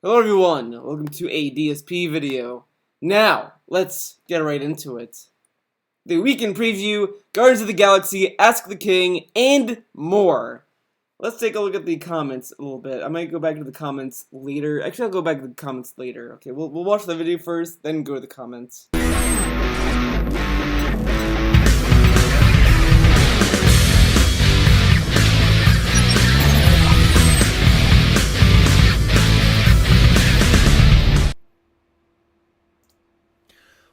Hello everyone, welcome to a DSP video. Now, let's get right into it. The weekend preview, Guardians of the Galaxy, Ask the King, and more. Let's take a look at the comments a little bit. I might go back to the comments later. Actually, I'll go back to the comments later. Okay, we'll watch the video first, then go to the comments.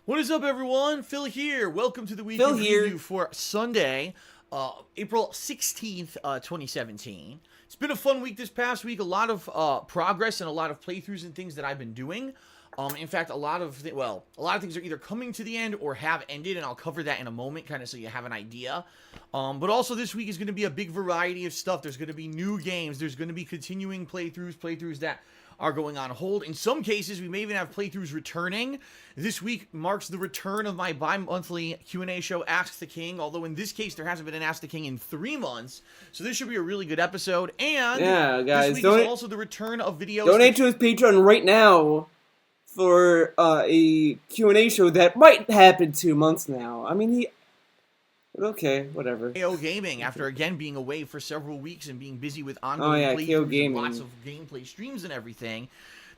What is up, everyone? Phil here. Welcome to the weekend preview for Sunday, April 16th, 2017. It's been a fun week this past week. A lot of progress and a lot of playthroughs and things that I've been doing. In fact, a lot of things are either coming to the end or have ended, and I'll cover that in a moment, kind of so you have an idea. But also this week is going to be a big variety of stuff. There's going to be new games. There's going to be continuing playthroughs that are going on hold. In some cases, we may even have playthroughs returning. This week marks the return of my bi-monthly Q&A show, Ask the King, although in this case, there hasn't been an Ask the King in 3 months, so this should be a really good episode. And yeah, guys, this week is also the return of videos. Donate to his Patron right now for a Q&A show that might happen 2 months now. I mean, okay, whatever. KO Gaming, after again being away for several weeks and being busy with ongoing playthroughs and lots of gameplay streams and everything,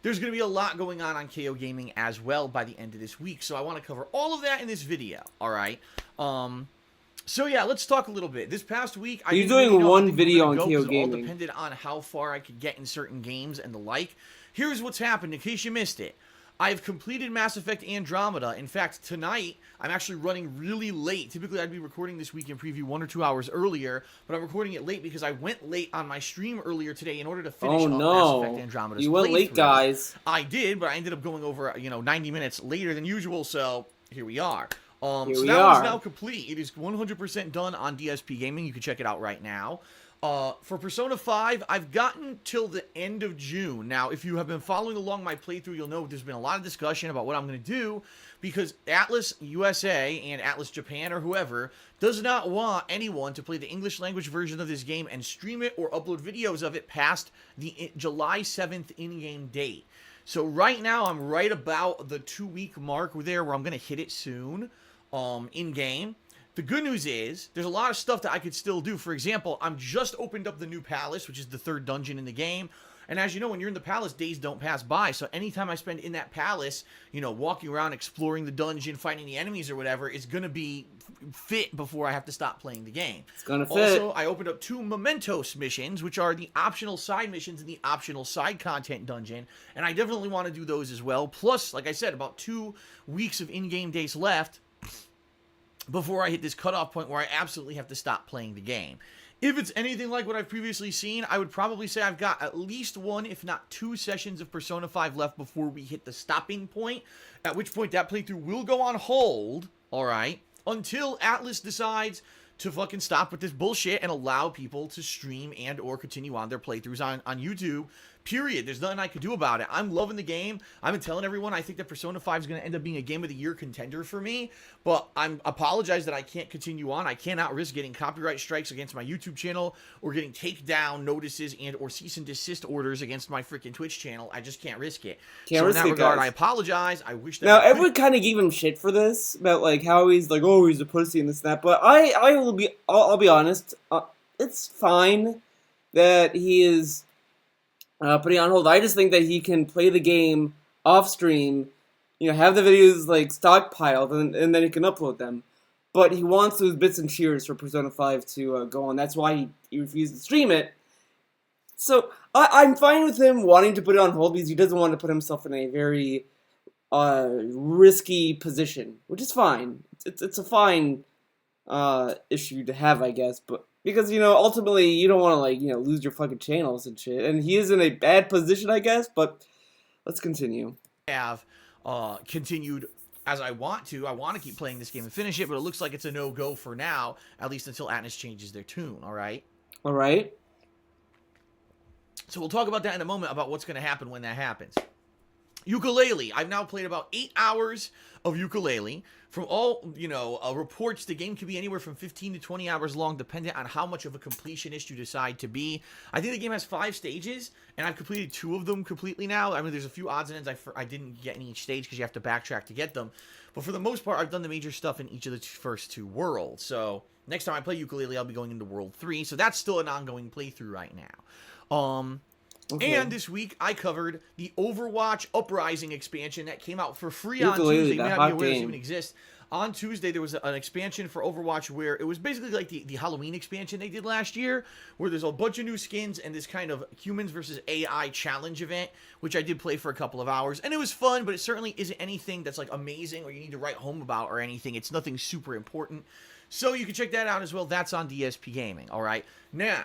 there's going to be a lot going on KO Gaming as well by the end of this week. So I want to cover all of that in this video, alright? So yeah, let's talk a little bit. This past week, You're doing one video on KO Gaming. It all depended on how far I could get in certain games and the like. Here's what's happened, in case you missed it. I have completed Mass Effect Andromeda. In fact, tonight, I'm actually running really late. Typically, I'd be recording this weekend preview 1 or 2 hours earlier, but I'm recording it late because I went late on my stream earlier today in order to finish up Mass Effect Andromeda's You went late, guys. I did, but I ended up going over, 90 minutes later than usual, so here we are. So that one's now complete. It is 100% done on DSP Gaming. You can check it out right now. For Persona 5, I've gotten till the end of June. Now, if you have been following along my playthrough, you'll know there's been a lot of discussion about what I'm going to do, because Atlas USA and Atlas Japan or whoever does not want anyone to play the English language version of this game and stream it or upload videos of it past the July 7th in-game date. So right now, I'm right about the 2-week mark there where I'm going to hit it soon in-game. The good news is, there's a lot of stuff that I could still do. For example, I'm just opened up the new palace, which is the 3rd dungeon in the game. And as you know, when you're in the palace, days don't pass by. So anytime I spend in that palace, walking around, exploring the dungeon, fighting the enemies or whatever, is going to be fit before I have to stop playing the game. It's going to fit. Also, I opened up 2 Mementos missions, which are the optional side missions in the optional side content dungeon. And I definitely want to do those as well. Plus, like I said, about 2 weeks of in-game days left before I hit this cutoff point where I absolutely have to stop playing the game. If it's anything like what I've previously seen, I would probably say I've got at least 1, if not 2 sessions of Persona 5 left before we hit the stopping point, at which point that playthrough will go on hold, alright, until Atlas decides to fucking stop with this bullshit and allow people to stream and or continue on their playthroughs on YouTube. Period. There's nothing I could do about it. I'm loving the game. I've been telling everyone I think that Persona 5 is going to end up being a Game of the Year contender for me, but I apologize that I can't continue on. I cannot risk getting copyright strikes against my YouTube channel or getting takedown notices and or cease and desist orders against my freaking Twitch channel. I just can't risk it. So in that regard, I apologize. I wish that now everyone kind of gave him shit for this about like how he's like, oh, he's a pussy and this and that. But I'll be honest. It's fine that he is putting on hold. I just think that he can play the game off stream, have the videos like stockpiled, and then he can upload them. But he wants those bits and cheers for Persona 5 to go on. That's why he refused to stream it. So I'm fine with him wanting to put it on hold because he doesn't want to put himself in a very risky position, which is fine. It's a fine issue to have, I guess, but because, ultimately, you don't want to, lose your fucking channels and shit. And he is in a bad position, I guess, but let's continue. Have continued as I want to. I want to keep playing this game and finish it, but it looks like it's a no-go for now, at least until Atlas changes their tune, alright? Alright. So we'll talk about that in a moment, about what's going to happen when that happens. Ukulele. I've now played about 8 hours of ukulele. From all, reports, the game could be anywhere from 15 to 20 hours long, depending on how much of a completionist you decide to be. I think the game has 5 stages, and I've completed 2 of them completely now. I mean, there's a few odds and ends I didn't get in each stage because you have to backtrack to get them. But for the most part, I've done the major stuff in each of the first 2 worlds. So next time I play ukulele, I'll be going into World 3. So that's still an ongoing playthrough right now. Okay. And this week, I covered the Overwatch Uprising expansion that came out for free on Tuesday. You may not be aware this even exists. On Tuesday, there was an expansion for Overwatch where it was basically like the Halloween expansion they did last year, where there's a bunch of new skins and this kind of humans versus AI challenge event, which I did play for a couple of hours. And it was fun, but it certainly isn't anything that's like amazing or you need to write home about or anything. It's nothing super important. So you can check that out as well. That's on DSP Gaming, all right? Now,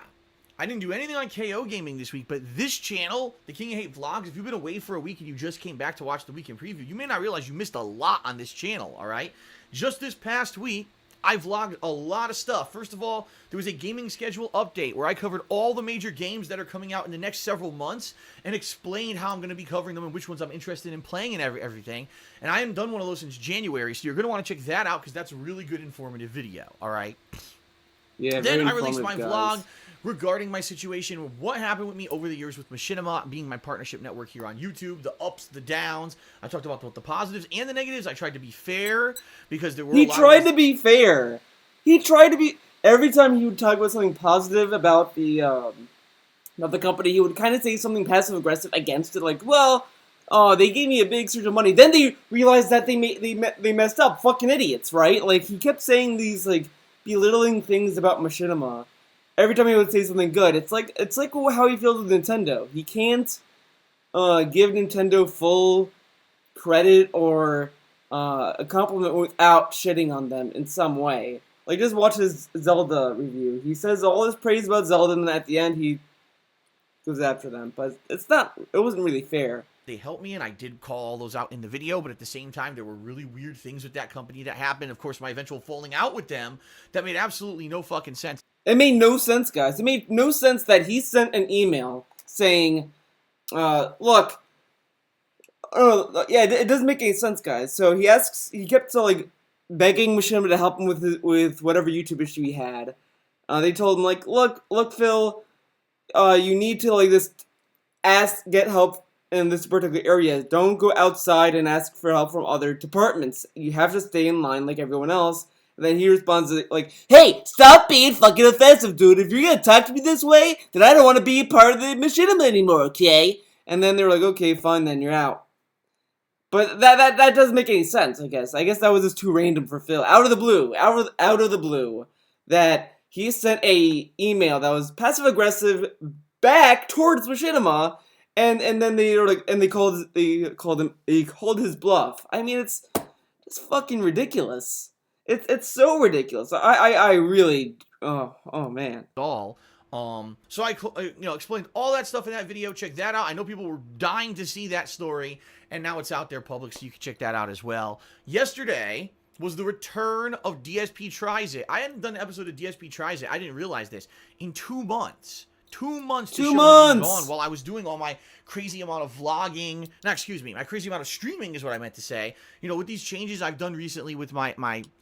I didn't do anything on KO Gaming this week, but this channel, the King of Hate Vlogs, if you've been away for a week and you just came back to watch the weekend preview, you may not realize you missed a lot on this channel, all right? Just this past week, I vlogged a lot of stuff. First of all, there was a gaming schedule update where I covered all the major games that are coming out in the next several months and explained how I'm going to be covering them and which ones I'm interested in playing and everything. And I haven't done one of those since January, so you're going to want to check that out because that's a really good informative video, all right? Yeah, then I released my vlog regarding my situation, what happened with me over the years with Machinima being my partnership network here on YouTube, the ups, the downs. I talked about both the positives and the negatives. I tried to be fair because there were He tried to be fair. He tried to be... Every time he would talk about something positive about the company, he would kind of say something passive-aggressive against it, like, well, they gave me a big surge of money. Then they realized that they messed up. Fucking idiots, right? Like, he kept saying these, like, belittling things about Machinima. Every time he would say something good, it's like how he feels with Nintendo. He can't give Nintendo full credit or a compliment without shitting on them in some way. Like, just watch his Zelda review. He says all his praise about Zelda, and then at the end he goes after them. But it wasn't really fair. They helped me, and I did call all those out in the video, but at the same time, there were really weird things with that company that happened. Of course, my eventual falling out with them, that made absolutely no fucking sense. It made no sense, guys. It made no sense that he sent an email saying, look, yeah, it doesn't make any sense, guys. So he kept like begging Machinima to help him with whatever YouTube issue he had. They told him, like, look, Phil, you need to, like, get help in this particular area. Don't go outside and ask for help from other departments. You have to stay in line like everyone else. And then he responds like, hey, stop being fucking offensive, dude. If you're gonna talk to me this way, then I don't want to be a part of the Machinima anymore, okay? And then they're like, okay, fine, then you're out. But that doesn't make any sense, I guess. I guess that was just too random for Phil. Out of the blue, that he sent a email that was passive-aggressive back towards Machinima, and then they were like, and he called his bluff. I mean, it's fucking ridiculous. It's so ridiculous. I really, oh man. So I explained all that stuff in that video. Check that out. I know people were dying to see that story, and now it's out there public, so you can check that out as well. Yesterday was the return of DSP Tries It. I hadn't done an episode of DSP Tries It. I didn't realize this. In 2 months. 2 months. 2 months! Gone while I was doing all my crazy amount of vlogging. No, excuse me. My crazy amount of streaming is what I meant to say. You know, with these changes I've done recently with my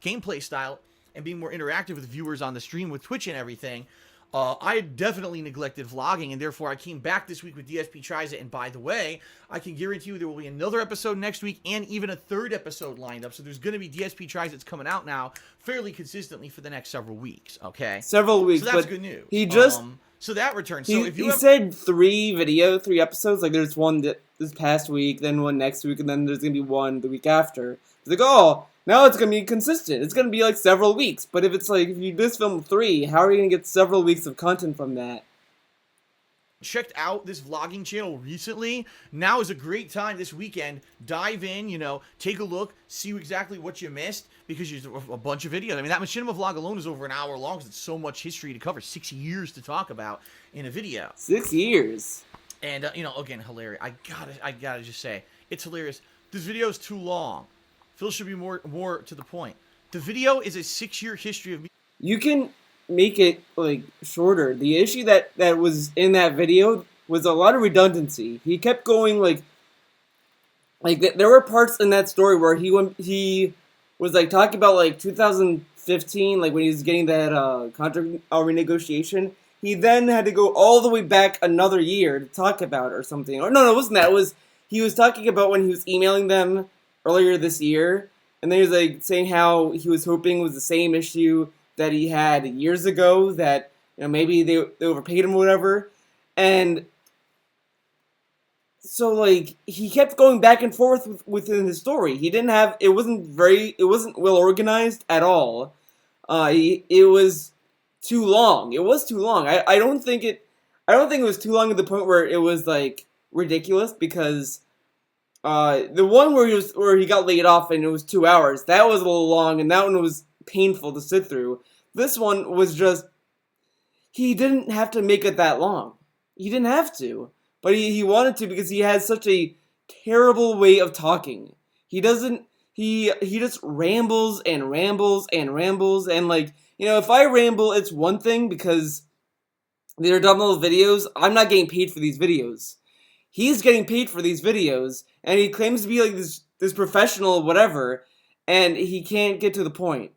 gameplay style and being more interactive with viewers on the stream with Twitch and everything, I definitely neglected vlogging, and therefore I came back this week with DSP Tries It. And by the way, I can guarantee you there will be another episode next week and even a 3rd episode lined up. So there's going to be DSP Tries It's coming out now fairly consistently for the next several weeks, okay? Several weeks, so that's but good news. He just... so that returns. So if you said 3 episodes. Like, there's one this past week, then one next week, and then there's going to be one the week after. It's like, oh, now it's going to be consistent. It's going to be like several weeks. But if it's like, if you just film 3, how are you going to get several weeks of content from that? Checked out this vlogging channel recently, now is a great time this weekend. Dive in, take a look, see exactly what you missed, because there's a bunch of videos. I mean, that Machinima vlog alone is over an hour long because it's so much history to cover. 6 years to talk about in a video. 6 years. And, again, hilarious. I gotta just say, it's hilarious. This video is too long. Phil should be more to the point. The video is a 6-year history of me. You can make it, like, shorter. The issue that was in that video was a lot of redundancy. He kept going, like, like there were parts in that story where he was like talking about like 2015, like when he was getting that contract renegotiation. He then had to go all the way back another year to talk about it or something. Or no, it wasn't that. It was he was talking about when he was emailing them earlier this year, and then he was like saying how he was hoping it was the same issue that he had years ago, that maybe they overpaid him or whatever. And so like he kept going back and forth within his story. He didn't have it wasn't well organized at all. It was too long. It was too long. I don't think it was too long to the point where it was like ridiculous, because the one where he got laid off and it was 2 hours, that was a little long, and that one was painful to sit through. This one was just, he didn't have to make it that long. He didn't have to. But he wanted to, because he has such a terrible way of talking. He just rambles and rambles and rambles, and like, if I ramble, it's one thing because they're dumb little videos. I'm not getting paid for these videos. He's getting paid for these videos, and he claims to be like this professional whatever, and he can't get to the point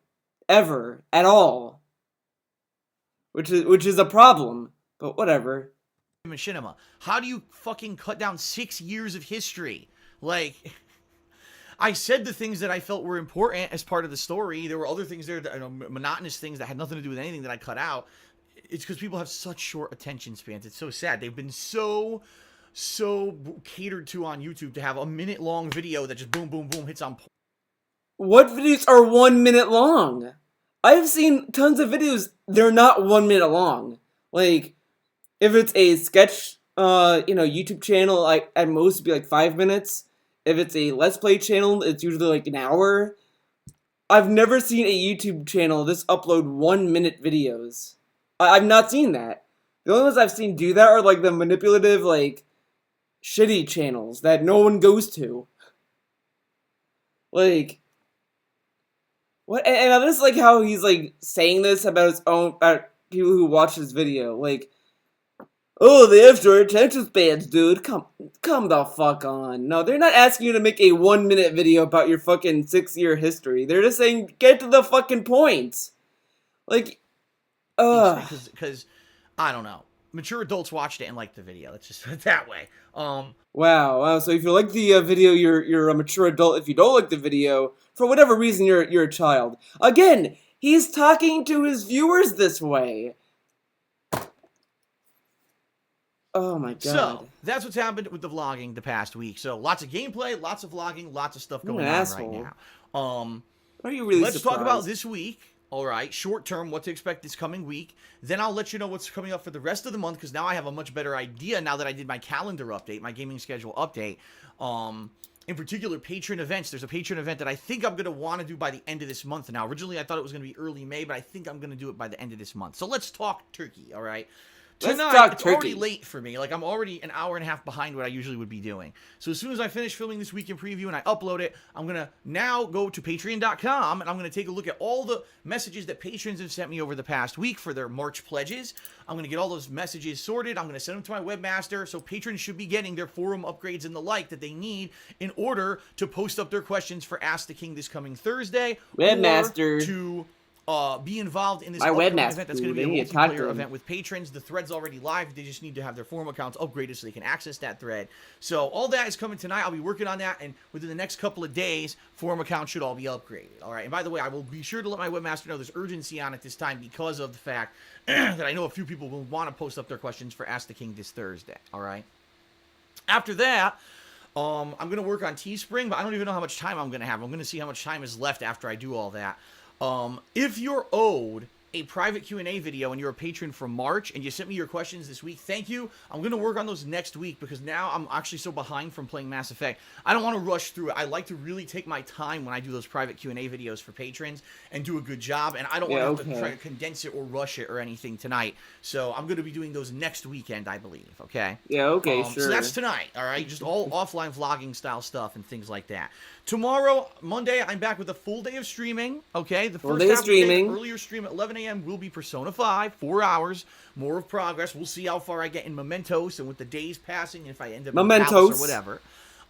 ever at all, which is a problem. But whatever. Machinima. How do you fucking cut down 6 years of history? Like, I said the things that I felt were important as part of the story. There were other things there, monotonous things that had nothing to do with anything, that I cut out. It's because people have such short attention spans. It's so sad. They've been so catered to on YouTube to have a minute-long video that just boom, boom, boom hits on. What videos are 1 minute long? I've seen tons of videos. They're not 1 minute long. Like, if it's a sketch, YouTube channel, at most it'd be like 5 minutes. If it's a Let's Play channel, it's usually like an hour. I've never seen a YouTube channel just upload 1 minute videos. I've not seen that. The only ones I've seen do that are like the manipulative, like, shitty channels that no one goes to. Like, what? And I just like how he's like saying this about people who watch his video. Like, oh, they have short attention spans, dude. Come the fuck on. No, they're not asking you to make a 1 minute video about your fucking 6-year history. They're just saying, get to the fucking point. Like, Because, I don't know. Mature adults watched it and liked the video. Let's just put it that way. Wow. So if you like the video, you're a mature adult. If you don't like the video, for whatever reason, you're a child. Again, he's talking to his viewers this way. Oh my god. So, that's what's happened with the vlogging the past week. So, lots of gameplay, lots of vlogging, lots of stuff going on right now. Are you really Let's surprised? talk about this week. All right, short term, what to expect this coming week. Then I'll let you know what's coming up for the rest of the month, because now I have a much better idea now that I did my calendar update, my gaming schedule update. In particular, patron events. There's a patron event that I think I'm going to want to do by the end of this month. Now, originally I thought it was going to be early May, but I think I'm going to do it by the end of this month. So let's talk turkey, all right? Tonight, it's already late for me. Like, I'm already an hour and a half behind what I usually would be doing. So as soon as I finish filming this weekend preview and I upload it, I'm going to now go to patreon.com, and I'm going to take a look at all the messages that patrons have sent me over the past week for their March pledges. I'm going to get all those messages sorted. I'm going to send them to my webmaster, so patrons should be getting their forum upgrades and the like that they need in order to post up their questions for Ask the King this coming Thursday. Webmaster. Or to be involved in this upcoming event that's going to be a multiplayer event with patrons. The thread's already live. They just need to have their forum accounts upgraded so they can access that thread. So all that is coming tonight. I'll be working on that, and within the next couple of days, forum accounts should all be upgraded. All right. And by the way, I will be sure to let my webmaster know there's urgency on it this time because of the fact that I know a few people will want to post up their questions for Ask the King this Thursday. All right. After that, I'm going to work on Teespring, but I don't even know how much time I'm going to have. I'm going to see how much time is left after I do all that. If you're owed a private Q&A video and you're a patron from March and you sent me your questions this week, thank you. I'm going to work on those next week because now I'm actually so behind from playing Mass Effect. I don't want to rush through it. I like to really take my time when I do those private Q&A videos for patrons and do a good job, and I don't want to have to try to condense it or rush it or anything tonight. So I'm going to be doing those next weekend, I believe, okay? Yeah, okay, sure. So that's tonight, all right? Just all offline vlogging style stuff and things like that. Tomorrow, Monday, I'm back with a full day of streaming, okay? The first half of the day, earlier stream at 11 a.m. will be Persona 5, 4 hours, more of progress. We'll see how far I get in Mementos and with the days passing, if I end up in Palace or whatever.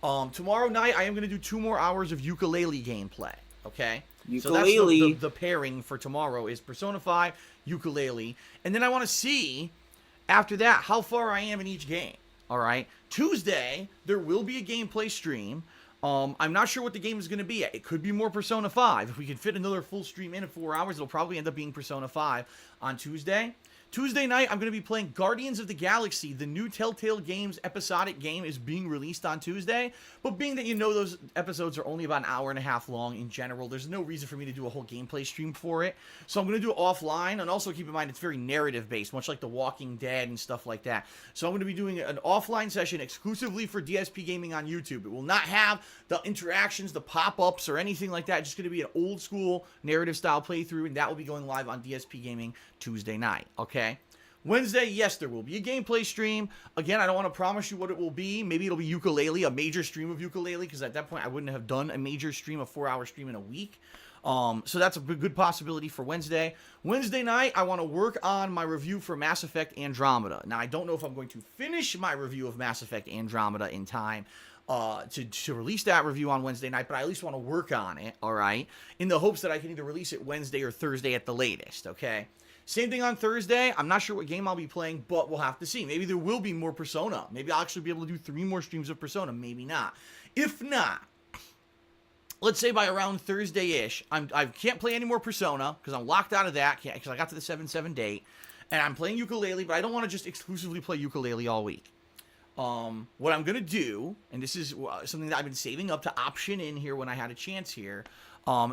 Tomorrow night, I am going to do 2 more hours of ukulele gameplay. Okay? Ukulele. So that's the pairing for tomorrow is Persona 5, ukulele. And then I want to see, after that, how far I am in each game. All right? Tuesday, there will be a gameplay stream. I'm not sure what the game is going to be. It could be more Persona 5. If we can fit another full stream in 4 hours, it'll probably end up being Persona 5 on Tuesday. Tuesday night, I'm going to be playing Guardians of the Galaxy. The new Telltale Games episodic game is being released on Tuesday. But being that you know those episodes are only about an hour and a half long in general, there's no reason for me to do a whole gameplay stream for it. So I'm going to do it offline. And also keep in mind, it's very narrative-based, much like The Walking Dead and stuff like that. So I'm going to be doing an offline session exclusively for DSP Gaming on YouTube. It will not have the interactions, the pop-ups, or anything like that. It's just going to be an old-school narrative-style playthrough, and that will be going live on DSP Gaming Tuesday night. Okay? Wednesday, yes, there will be a gameplay stream. Again, I don't want to promise you what it will be. Maybe it'll be ukulele, a major stream of ukulele, because at that point I wouldn't have done a major stream, a 4-hour stream in a week. So that's a good possibility for Wednesday. Wednesday night, I want to work on my review for Mass Effect Andromeda. Now, I don't know if I'm going to finish my review of Mass Effect Andromeda in time to release that review on Wednesday night, but I at least want to work on it, all right, in the hopes that I can either release it Wednesday or Thursday at the latest, okay? Same thing on Thursday. I'm not sure what game I'll be playing, but we'll have to see. Maybe there will be more Persona. Maybe I'll actually be able to do 3 more streams of Persona. Maybe not. If not, let's say by around Thursday-ish, I can't play any more Persona because I'm locked out of that because I got to the 7/7 date, and I'm playing ukulele, but I don't want to just exclusively play ukulele all week. What I'm going to do, and this is something that I've been saving up to option in here when I had a chance here,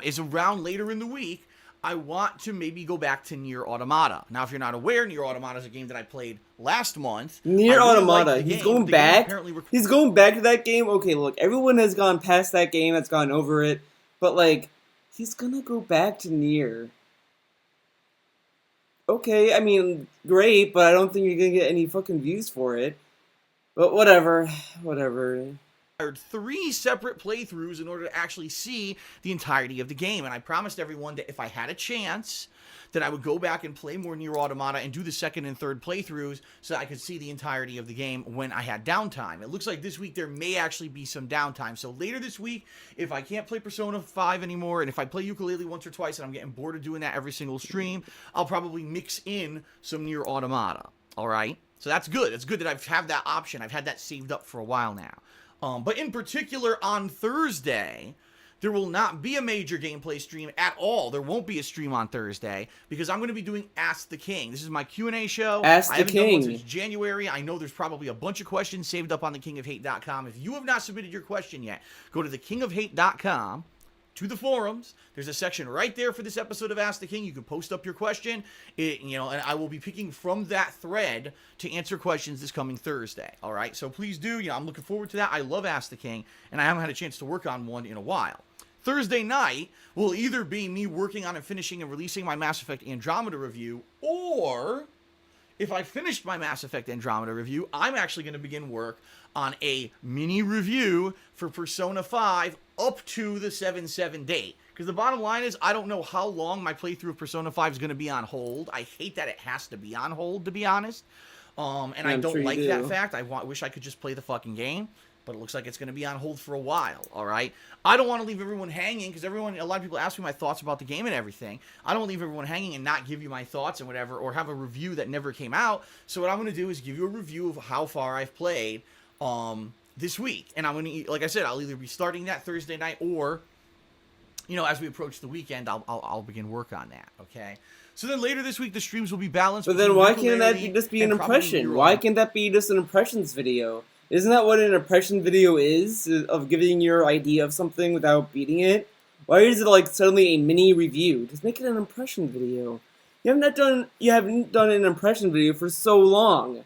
is around later in the week, I want to maybe go back to Nier Automata. Now, if you're not aware, Nier Automata is a game that I played last month. Nier Automata, he's going back? He's going back to that game? Okay, look, everyone has gone past that game, has gone over it, but, like, he's gonna go back to Nier. Okay, I mean, great, but I don't think you're gonna get any fucking views for it. But whatever. 3 separate playthroughs in order to actually see the entirety of the game. And I promised everyone that if I had a chance, that I would go back and play more Nier Automata and do the second and third playthroughs so that I could see the entirety of the game when I had downtime. It looks like this week there may actually be some downtime. So later this week, if I can't play Persona 5 anymore, and if I play ukulele once or twice and I'm getting bored of doing that every single stream, I'll probably mix in some Nier Automata. All right? So that's good. It's good that I've had that option. I've had that saved up for a while now. But in particular, on Thursday, there will not be a major gameplay stream at all. There won't be a stream on Thursday because I'm going to be doing Ask the King. This is my Q&A show. Ask the I haven't done one King. since January. I know there's probably a bunch of questions saved up on thekingofhate.com. If you have not submitted your question yet, go to thekingofhate.com. to the forums. There's a section right there for this episode of Ask the King. You can post up your question, and I will be picking from that thread to answer questions this coming Thursday. All right, so please do. I'm looking forward to that. I love Ask the King, and I haven't had a chance to work on one in a while. Thursday night will either be me working on and finishing and releasing my Mass Effect Andromeda review, or if I finished my Mass Effect Andromeda review, I'm actually going to begin work on a mini review for Persona 5 up to the 7/7 date. Because the bottom line is, I don't know how long my playthrough of Persona 5 is going to be on hold. I hate that it has to be on hold, to be honest. And I don't like that fact. I wish I could just play the fucking game. But it looks like it's going to be on hold for a while, all right? I don't want to leave everyone hanging because a lot of people ask me my thoughts about the game and everything. I don't want to leave everyone hanging and not give you my thoughts and whatever, or have a review that never came out. So what I'm going to do is give you a review of how far I've played this week. And I'm going to, like I said, I'll either be starting that Thursday night or, as we approach the weekend, I'll begin work on that, okay? So then later this week, the streams will be balanced. But then why can't that just be an impression? Why can't that be just an impressions video? Isn't that what an impression video is? Of giving your idea of something without beating it? Why is it suddenly a mini review? Just make it an impression video. You haven't done an impression video for so long.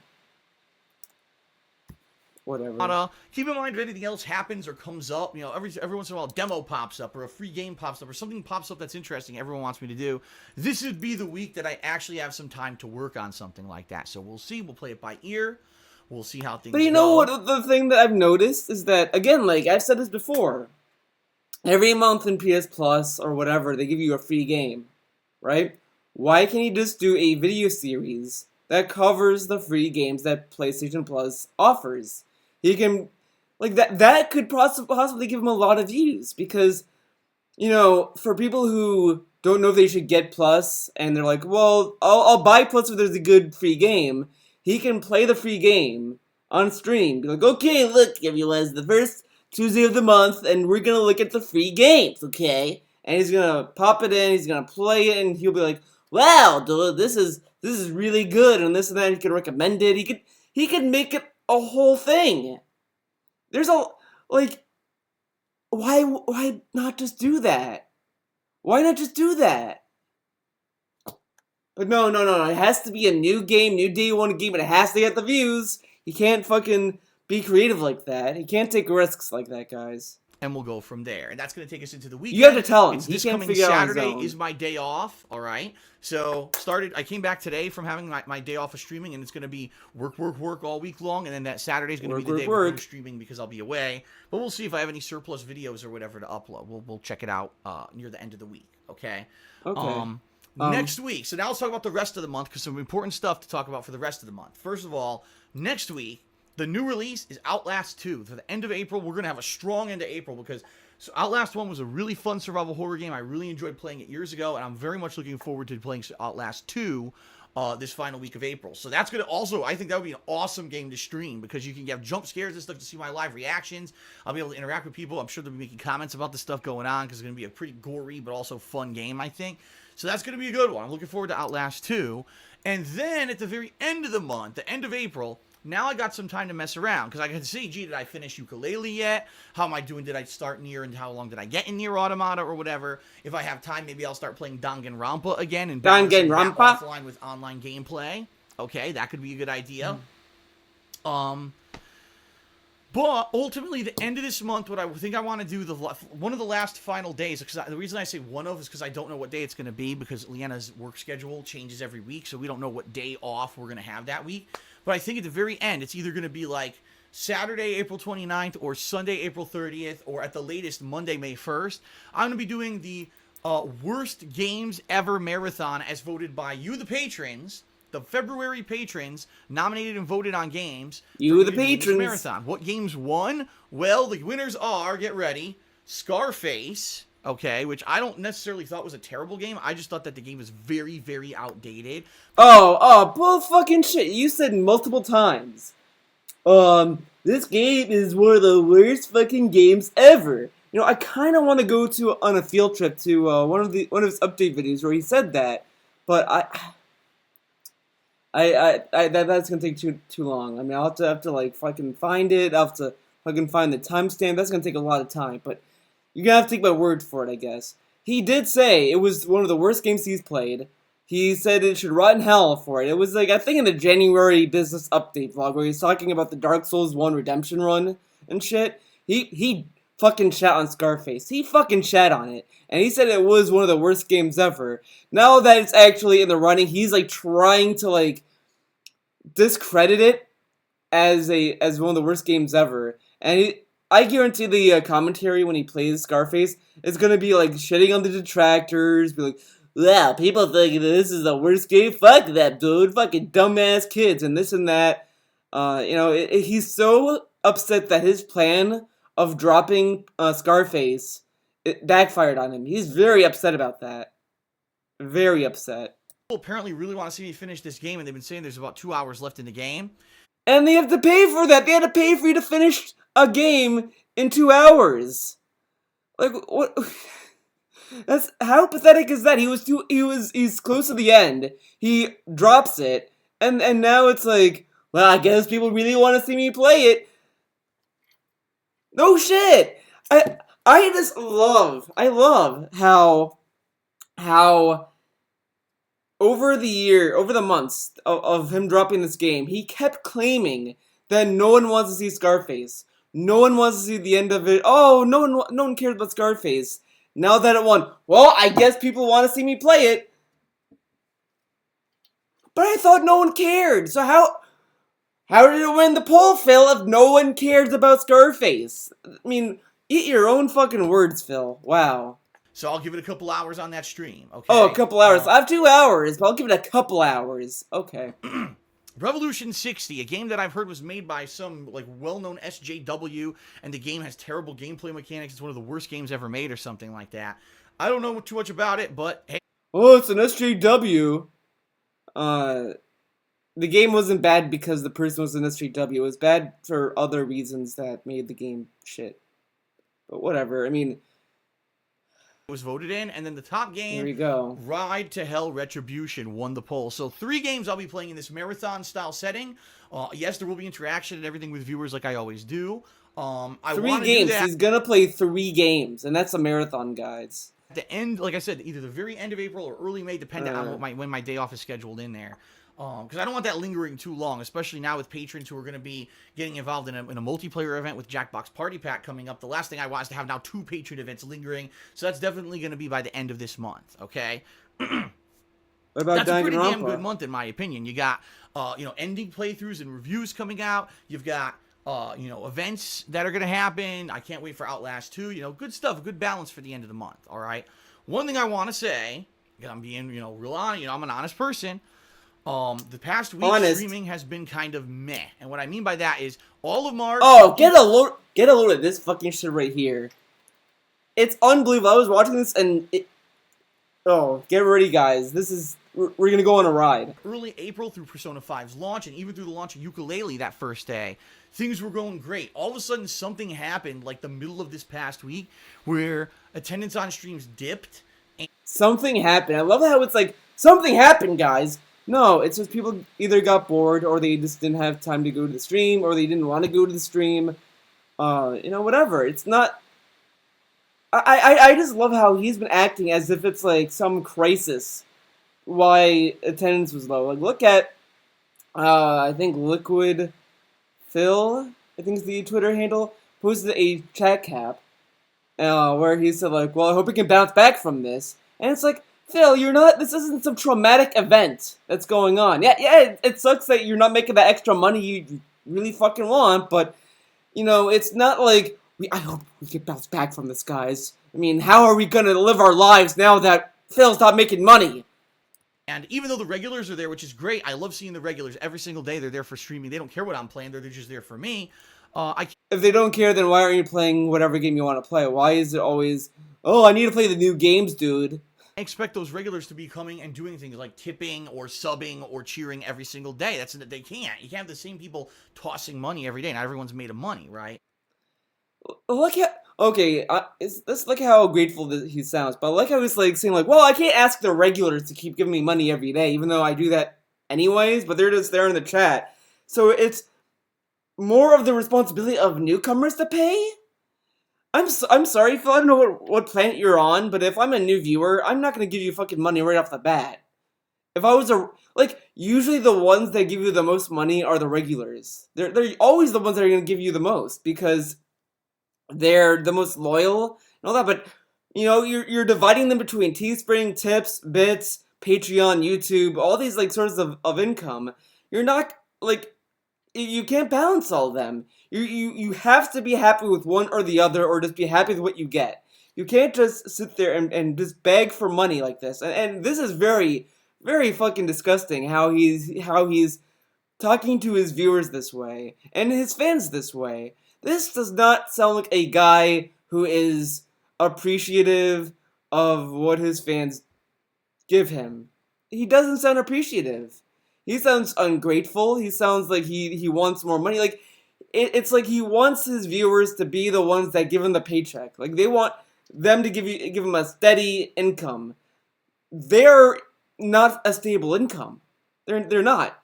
Whatever. Keep in mind if anything else happens or comes up, every once in a while a demo pops up or a free game pops up or something pops up that's interesting everyone wants me to do. This would be the week that I actually have some time to work on something like that. So we'll see. We'll play it by ear. We'll see how things go. But you know what? The thing that I've noticed is that, again, I've said this before, every month in PS Plus or whatever, they give you a free game, right? Why can't you just do a video series that covers the free games that PlayStation Plus offers? You can like that could possibly give him a lot of views because, for people who don't know if they should get Plus and they're like, well, I'll buy Plus if there's a good free game. He can play the free game on stream. Be like, okay, look, everyone, the first Tuesday of the month, and we're gonna look at the free games, okay? And he's gonna pop it in, he's gonna play it, and he'll be like, wow, dude, this is really good, and this and that. He can recommend it. He could make it a whole thing. There's why not just do that? Why not just do that? But no. It has to be a new game, new day one game, and it has to get the views. He can't fucking be creative like that. He can't take risks like that, guys. And we'll go from there. And that's going to take us into the weekend. You have to tell him. It's he this can't coming figure Saturday out on his own. is my day off, all right? So I came back today from having my day off of streaming, and it's going to be work all week long, and then that Saturday is going to be the day we're streaming because I'll be away. But we'll see if I have any surplus videos or whatever to upload. We'll check it out near the end of the week, okay? Okay. Next week. So now let's talk about the rest of the month because some important stuff to talk about for the rest of the month. First of all, next week, the new release is Outlast 2. For the end of April, we're going to have a strong end of April because Outlast 1 was a really fun survival horror game. I really enjoyed playing it years ago, and I'm very much looking forward to playing Outlast 2 this final week of April. So that's going to also, I think that would be an awesome game to stream because you can have jump scares and stuff to see my live reactions. I'll be able to interact with people. I'm sure they'll be making comments about the stuff going on because it's going to be a pretty gory but also fun game, I think. So that's going to be a good one. I'm looking forward to Outlast 2. And then at the very end of the month, the end of April, now I got some time to mess around because I can see, gee, did I finish Ukulele yet? How am I doing? Did I start Nier and how long did I get in Nier Automata or whatever? If I have time, maybe I'll start playing Danganronpa again and balancing that offline with online gameplay. Okay, that could be a good idea. But ultimately, the end of this month, what I think I want to do, one of the last final days, because the reason I say one of is because I don't know what day it's going to be because Leanna's work schedule changes every week, so we don't know what day off we're going to have that week. But I think at the very end, it's either going to be like Saturday, April 29th, or Sunday, April 30th, or at the latest, Monday, May 1st. I'm going to be doing the worst games ever marathon as voted by you, the patrons. The February patrons nominated and voted on games. You, the patrons. Marathon. What games won? Well, the winners are, get ready, Scarface, okay, which I don't necessarily thought was a terrible game. I just thought that the game was very, very outdated. Bull fucking shit. You said multiple times. This game is one of the worst fucking games ever. I kind of want to go on a field trip to one of his update videos where he said that, but that's gonna take too long. I mean, I'll have to like fucking find it. I'll have to fucking find the timestamp. That's gonna take a lot of time, but you're gonna have to take my word for it, I guess. He did say it was one of the worst games he's played. He said it should rot in hell for it. It was like, I think in the January business update vlog where he's talking about the Dark Souls 1 redemption run and shit. He fucking shat on Scarface. He fucking shat on it. And he said it was one of the worst games ever. Now that it's actually in the running, he's like trying to like discredit it as one of the worst games ever. And I guarantee the commentary when he plays Scarface is gonna be like shitting on the detractors, be like, wow, people think this is the worst game. Fuck that, dude. Fucking dumbass kids and this and that. He's so upset that his plan of dropping Scarface, it backfired on him. He's very upset about that. Very upset. People apparently really want to see me finish this game, and they've been saying there's about 2 hours left in the game. And they have to pay for that. They had to pay for you to finish a game in 2 hours. Like, what? That's how pathetic is that? He's close to the end. He drops it, and now it's like, well, I guess people really want to see me play it. No shit. I just love how over the months of him dropping this game, he kept claiming that no one wants to see Scarface. No one wants to see the end of it. Oh, no one cares about Scarface. Now that it won, well, I guess people want to see me play it. But I thought no one cared. So how did it win the poll, Phil, if no one cares about Scarface? I mean, eat your own fucking words, Phil. Wow. So I'll give it a couple hours on that stream, okay? Oh, a couple hours. I have 2 hours, but I'll give it a couple hours. Okay. Revolution 60, a game that I've heard was made by some like well-known SJW, and the game has terrible gameplay mechanics. It's one of the worst games ever made or something like that. I don't know too much about it, but hey. Oh, it's an SJW. The game wasn't bad because the person was an SJW. It was bad for other reasons that made the game shit. But whatever. I mean, Was voted in, and then the top game, here we go. Ride to Hell Retribution, won the poll. So 3 games I'll be playing in this marathon style setting. Yes, there will be interaction and everything with viewers like I always do. I 3 games. He's gonna play 3 games, and that's a marathon, guys. At the end, like I said, either the very end of April or early May, depending on when my day off is scheduled in there. Because I don't want that lingering too long, especially now with patrons who are going to be getting involved in a multiplayer event with Jackbox Party Pack coming up. The last thing I want is to have now 2 patron events lingering, so that's definitely going to be by the end of this month, okay? What about That's a pretty damn good month, in my opinion. You got, ending playthroughs and reviews coming out. You've got, events that are going to happen. I can't wait for Outlast 2. Good stuff, good balance for the end of the month, all right? One thing I want to say, I'm being, real honest, I'm an honest person. The past week, streaming has been kind of meh. And what I mean by that is all of March... Oh, get a load of this fucking shit right here. It's unbelievable. I was watching this and get ready, guys. We're gonna go on a ride. Early April through Persona 5's launch, and even through the launch of Yooka-Laylee that first day, things were going great. All of a sudden, something happened, like the middle of this past week, where attendance on streams dipped. Something happened. I love how it's like, something happened, guys. No, it's just people either got bored, or they just didn't have time to go to the stream, or they didn't want to go to the stream. Whatever. It's not... I just love how he's been acting as if it's like some crisis why attendance was low. Like, look at, I think Liquid Phil, I think is the Twitter handle, posted a chat cap where he said, like, well, I hope we can bounce back from this. And it's like, Phil, this isn't some traumatic event that's going on. Yeah, it sucks that you're not making that extra money you really fucking want, but, it's not like, I hope we can bounce back from this, guys. I mean, how are we gonna live our lives now that Phil's not making money? And even though the regulars are there, which is great, I love seeing the regulars every single day. They're there for streaming. They don't care what I'm playing. They're just there for me. If they don't care, then why aren't you playing whatever game you want to play? Why is it always, oh, I need to play the new games, dude? I expect those regulars to be coming and doing things like tipping or subbing or cheering every single day. They can't. You can't have the same people tossing money every day. Not everyone's made of money, right? Look at... Okay, let's look at how grateful he sounds. But I like how he's like saying, like, well, I can't ask the regulars to keep giving me money every day, even though I do that anyways, but they're just there in the chat. So it's more of the responsibility of newcomers to pay? I'm sorry, Phil, I don't know what planet you're on, but if I'm a new viewer, I'm not going to give you fucking money right off the bat. If I was usually the ones that give you the most money are the regulars. They're always the ones that are going to give you the most, because they're the most loyal and all that, but, you're dividing them between Teespring, tips, bits, Patreon, YouTube, all these, like, sources of income. You're not, like, you can't balance all of them. You have to be happy with one or the other, or just be happy with what you get. You can't just sit there and just beg for money like this. And this is very, very fucking disgusting how he's talking to his viewers this way, and his fans this way. This does not sound like a guy who is appreciative of what his fans give him. He doesn't sound appreciative. He sounds ungrateful. He sounds like he wants more money. Like, it's like he wants his viewers to be the ones that give him the paycheck. Like, they want them to give him a steady income. They're not a stable income. They're not.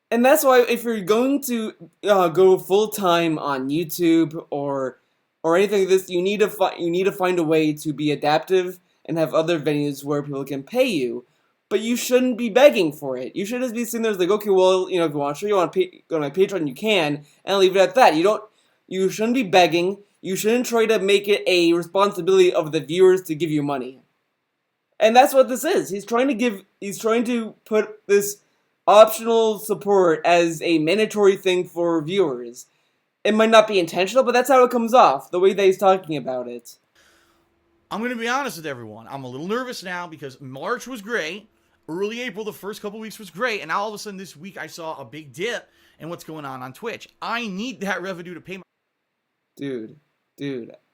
And that's why if you're going to go full time on YouTube or anything like this, you need to find a way to be adaptive and have other venues where people can pay you. But you shouldn't be begging for it. You should just be sitting there like, okay, well, if you want to show you want to go to my Patreon, you can, and leave it at that. You shouldn't be begging. You shouldn't try to make it a responsibility of the viewers to give you money. And that's what this is. He's trying to put this optional support as a mandatory thing for viewers. It might not be intentional, but that's how it comes off, the way that he's talking about it. I'm going to be honest with everyone. I'm a little nervous now because March was great. Early April, the first couple weeks was great, and now all of a sudden this week I saw a big dip in what's going on Twitch. I need that revenue to pay my... Dude,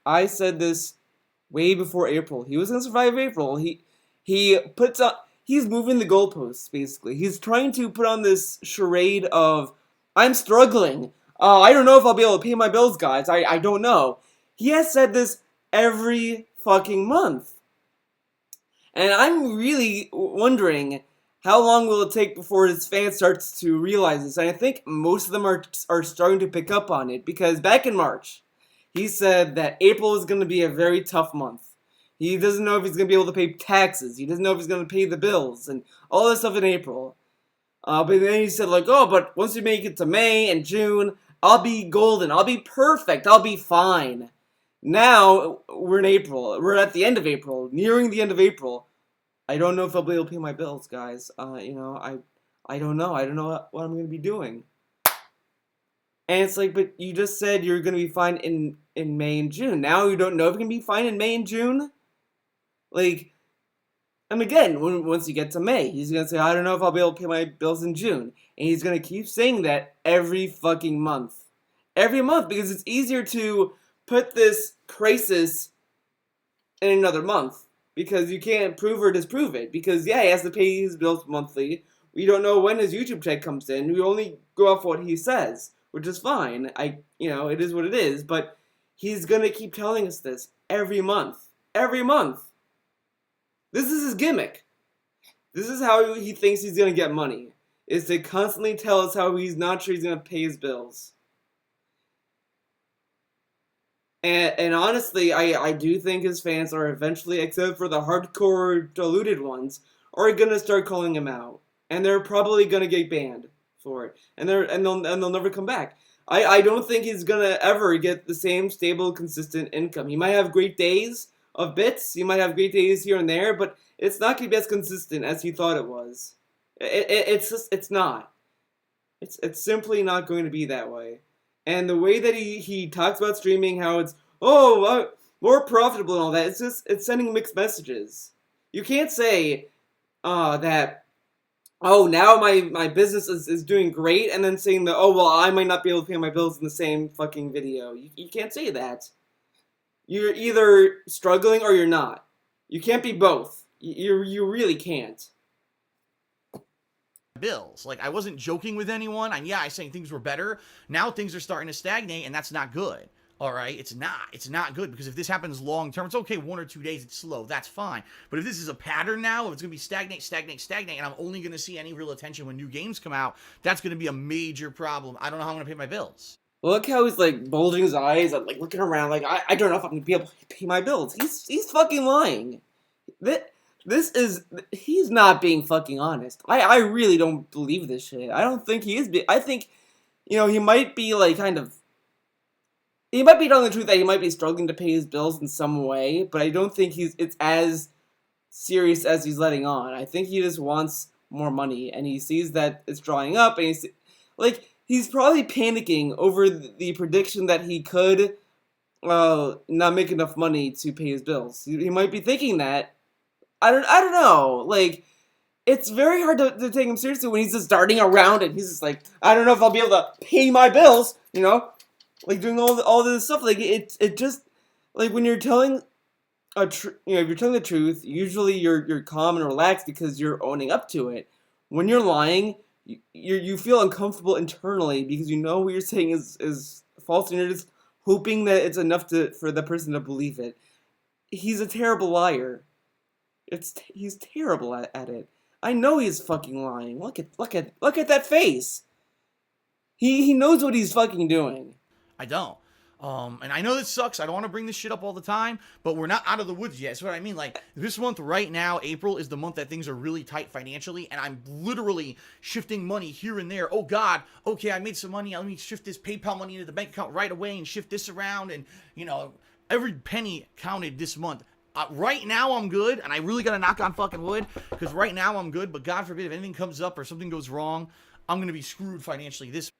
I said this way before April. He was gonna survive April. He's moving the goalposts, basically. He's trying to put on this charade of, I'm struggling. I don't know if I'll be able to pay my bills, guys. I don't know. He has said this every fucking month. And I'm really wondering how long will it take before his fans starts to realize this. And I think most of them are starting to pick up on it, because back in March, he said that April is going to be a very tough month. He doesn't know if he's going to be able to pay taxes. He doesn't know if he's going to pay the bills and all this stuff in April. But then he said, like, oh, but once we make it to May and June, I'll be golden. I'll be perfect. I'll be fine. Now, we're in April. We're at the end of April, nearing the end of April. I don't know if I'll be able to pay my bills, guys. I don't know. I don't know what I'm going to be doing. And it's like, but you just said you're going to be fine in May and June. Now you don't know if you're going to be fine in May and June? Like, and again, once you get to May, he's going to say, I don't know if I'll be able to pay my bills in June. And he's going to keep saying that every fucking month. Every month, because it's easier to put this crisis in another month. Because you can't prove or disprove it. Because, yeah, he has to pay his bills monthly. We don't know when his YouTube check comes in. We only go off what he says, which is fine. It is what it is. But he's going to keep telling us this every month. Every month. This is his gimmick. This is how he thinks he's going to get money. Is to constantly tell us how he's not sure he's going to pay his bills. And honestly, I do think his fans are eventually, except for the hardcore deluded ones, are going to start calling him out. And they're probably going to get banned for it. And they'll never come back. I don't think he's going to ever get the same stable, consistent income. He might have great days of bits. He might have great days here and there, but it's not going to be as consistent as he thought it was. It's not. It's simply not going to be that way. And the way that he talks about streaming, how it's, more profitable and all that, it's sending mixed messages. You can't say that, now my business is doing great, and then saying that, I might not be able to pay my bills in the same fucking video. You can't say that. You're either struggling or you're not. You can't be both. You really can't. Bills. Like, I wasn't joking with anyone. And yeah, I was saying things were better. Now things are starting to stagnate, and that's not good. All right? It's not good, because if this happens long term, it's okay 1 or 2 days, it's slow. That's fine. But if this is a pattern now, if it's going to be stagnate, and I'm only going to see any real attention when new games come out, that's going to be a major problem. I don't know how I'm going to pay my bills. Look how he's, like, bulging his eyes and, like, looking around like, I don't know if I'm going to be able to pay my bills. He's fucking lying. He's not being fucking honest. I really don't believe this shit. I don't think he is. I think, he might be, like, he might be telling the truth that he might be struggling to pay his bills in some way, but I don't think it's as serious as he's letting on. I think he just wants more money, and he sees that it's drying up, and he's probably panicking over the prediction that he could, not make enough money to pay his bills. He might be thinking that. I don't know. Like, it's very hard to take him seriously when he's just darting around and he's just like, I don't know if I'll be able to pay my bills, like doing all this stuff. Like, it just, like, when you're telling if you're telling the truth, usually you're calm and relaxed because you're owning up to it. When you're lying, you feel uncomfortable internally because you know what you're saying is false, and you're just hoping that it's enough for the person to believe it. He's a terrible liar. He's terrible at it. I know he's fucking lying. Look at that face. He knows what he's fucking doing. I don't. And I know this sucks. I don't want to bring this shit up all the time, but we're not out of the woods yet. That's what I mean. Like, this month right now, April, is the month that things are really tight financially, and I'm literally shifting money here and there. Oh, God. Okay, I made some money. Let me shift this PayPal money into the bank account right away and shift this around. And, every penny counted this month. Right now, I'm good, and I really got to knock on fucking wood, because right now I'm good, but God forbid if anything comes up or something goes wrong, I'm going to be screwed financially this.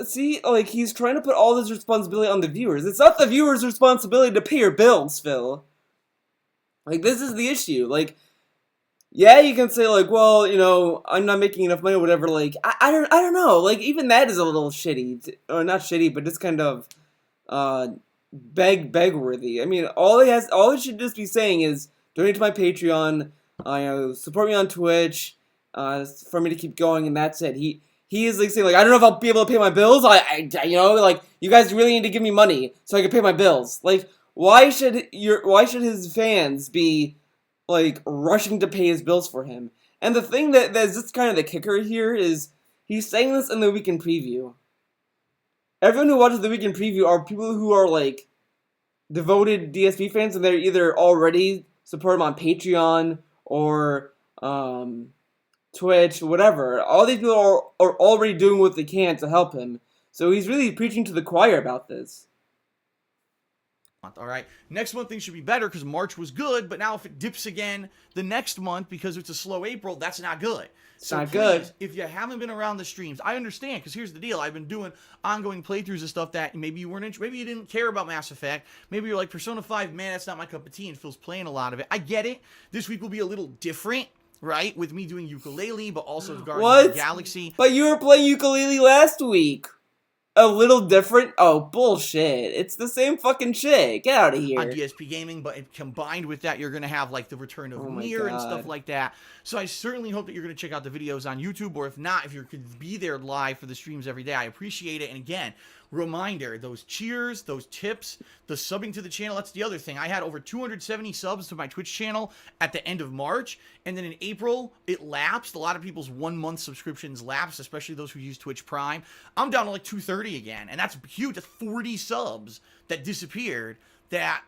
See, like, he's trying to put all this responsibility on the viewers. It's not the viewers' responsibility to pay your bills, Phil. Like, this is the issue. Like, yeah, you can say like, well, I'm not making enough money, or whatever. Like, I don't know. Like, even that is a little shitty, or not shitty, but just kind of uh beg worthy. I mean, all he should just be saying is donate to my Patreon, support me on Twitch, for me to keep going, and that's it. He is like saying like, I don't know if I'll be able to pay my bills. Like, you guys really need to give me money so I can pay my bills. Like, why should his fans be like rushing to pay his bills for him? And the thing that's just kind of the kicker here is he's saying this in the weekend preview. Everyone who watches the weekend preview are people who are like devoted DSP fans, and they're either already support him on Patreon or Twitch, whatever. All these people are already doing what they can to help him. So he's really preaching to the choir about this. All right, next month things should be better because March was good, but now if it dips again the next month because it's a slow April, that's not good. It's not good. If you haven't been around the streams, I understand, because here's the deal. I've been doing ongoing playthroughs of stuff that maybe you weren't interested, maybe you didn't care about Mass Effect. Maybe you're like, Persona 5, man, that's not my cup of tea, and Phil's playing a lot of it. I get it. This week will be a little different, right? With me doing ukulele, but also Guardians of the Galaxy. But you were playing ukulele last week. A little different? Oh, bullshit. It's the same fucking shit. Get out of here. On DSP Gaming, but combined with that, you're going to have like the return of Nier and stuff like that. So I certainly hope that you're going to check out the videos on YouTube, or if not, if you could be there live for the streams every day, I appreciate it. And again, reminder, those cheers, those tips, the subbing to the channel, that's the other thing. I had over 270 subs to my Twitch channel at the end of March, and then in April, it lapsed. A lot of people's 1 month subscriptions lapsed, especially those who use Twitch Prime. I'm down to like 230 again, and that's huge. That's 40 subs that disappeared that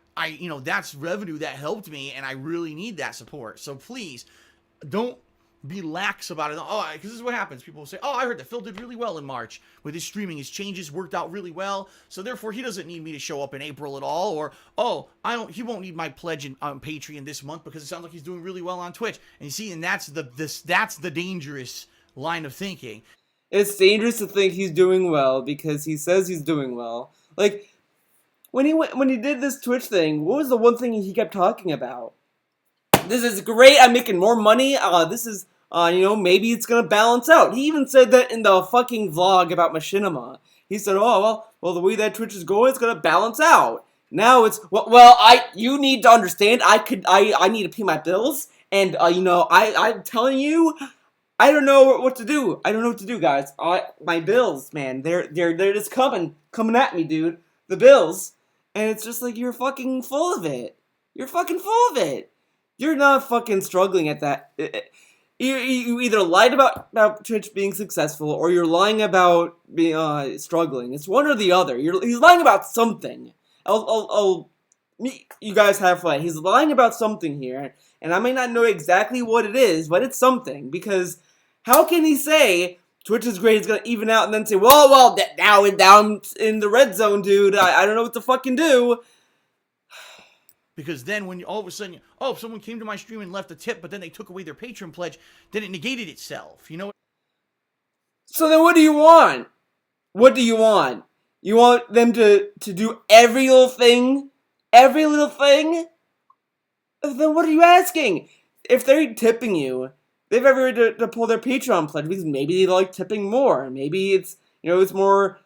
that's revenue that helped me, and I really need that support. So please, don't be lax about it. Oh, because this is what happens. People will say, oh, I heard that Phil did really well in March with his streaming. His changes worked out really well, so therefore he doesn't need me to show up in April at all. Or, oh, he won't need my pledge on Patreon this month because it sounds like he's doing really well on Twitch. And you see, and that's the dangerous line of thinking. It's dangerous to think he's doing well because he says he's doing well. Like, when he did this Twitch thing, what was the one thing he kept talking about? This is great, I'm making more money, this is, maybe it's gonna balance out. He even said that in the fucking vlog about Machinima. He said, oh, well, the way that Twitch is going, it's gonna balance out. Now it's, you need to understand, I need to pay my bills, and, I'm telling you, I don't know what to do. I don't know what to do, guys. My bills, man, they're just coming at me, dude. The bills. And it's just like, you're fucking full of it. You're fucking full of it. You're not fucking struggling at that. You either lied about Twitch being successful, or you're lying about being struggling. It's one or the other. He's lying about something. You guys have fun. He's lying about something here, and I may not know exactly what it is, but it's something. Because how can he say Twitch is great, it's gonna even out, and then say, well, now I'm in the red zone, dude. I don't know what to fucking do. Because then when all of a sudden, if someone came to my stream and left a tip, but then they took away their Patreon pledge, then it negated itself. You know what? So then what do you want? What do you want? You want them to do every little thing? Every little thing? Then what are you asking? If they're tipping you, they have every right to pull their Patreon pledge, because maybe they like tipping more. Maybe it's, it's more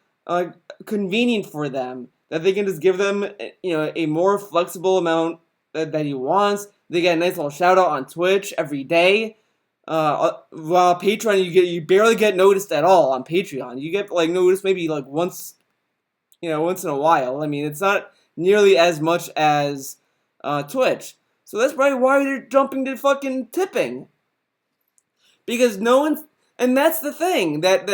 convenient for them. That they can just give them, a more flexible amount that he wants. They get a nice little shout out on Twitch every day. While Patreon, you barely get noticed at all on Patreon. You get noticed maybe once in a while. I mean, it's not nearly as much as Twitch. So that's probably why they're jumping to fucking tipping. Because no one, and that's the thing that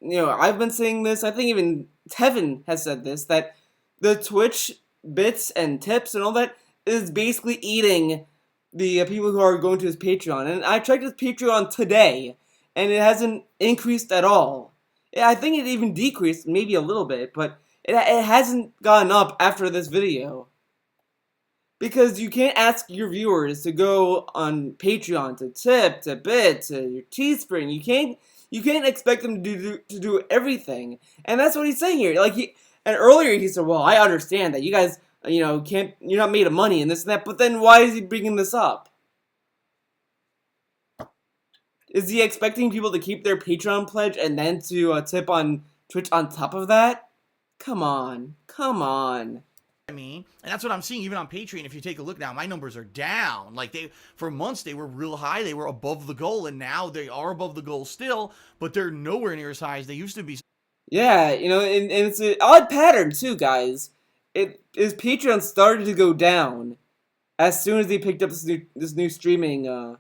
I've been saying this. I think even Tevin has said this, that the Twitch bits and tips and all that is basically eating the people who are going to his Patreon. And I checked his Patreon today, and it hasn't increased at all. I think it even decreased, maybe a little bit, but it hasn't gone up after this video. Because you can't ask your viewers to go on Patreon to tip, to bit, to your Teespring. You can't expect them to do everything. And that's what he's saying here. And earlier he said, well, I understand that you guys, you're not made of money and this and that, but then why is he bringing this up? Is he expecting people to keep their Patreon pledge and then to tip on Twitch on top of that? Come on. Come on. I mean, and that's what I'm seeing even on Patreon. If you take a look now, my numbers are down. Like, for months they were real high, they were above the goal, and now they are above the goal still, but they're nowhere near as high as they used to be. Yeah, you know, and it's an odd pattern too, guys. His Patreon started to go down as soon as he picked up this new streaming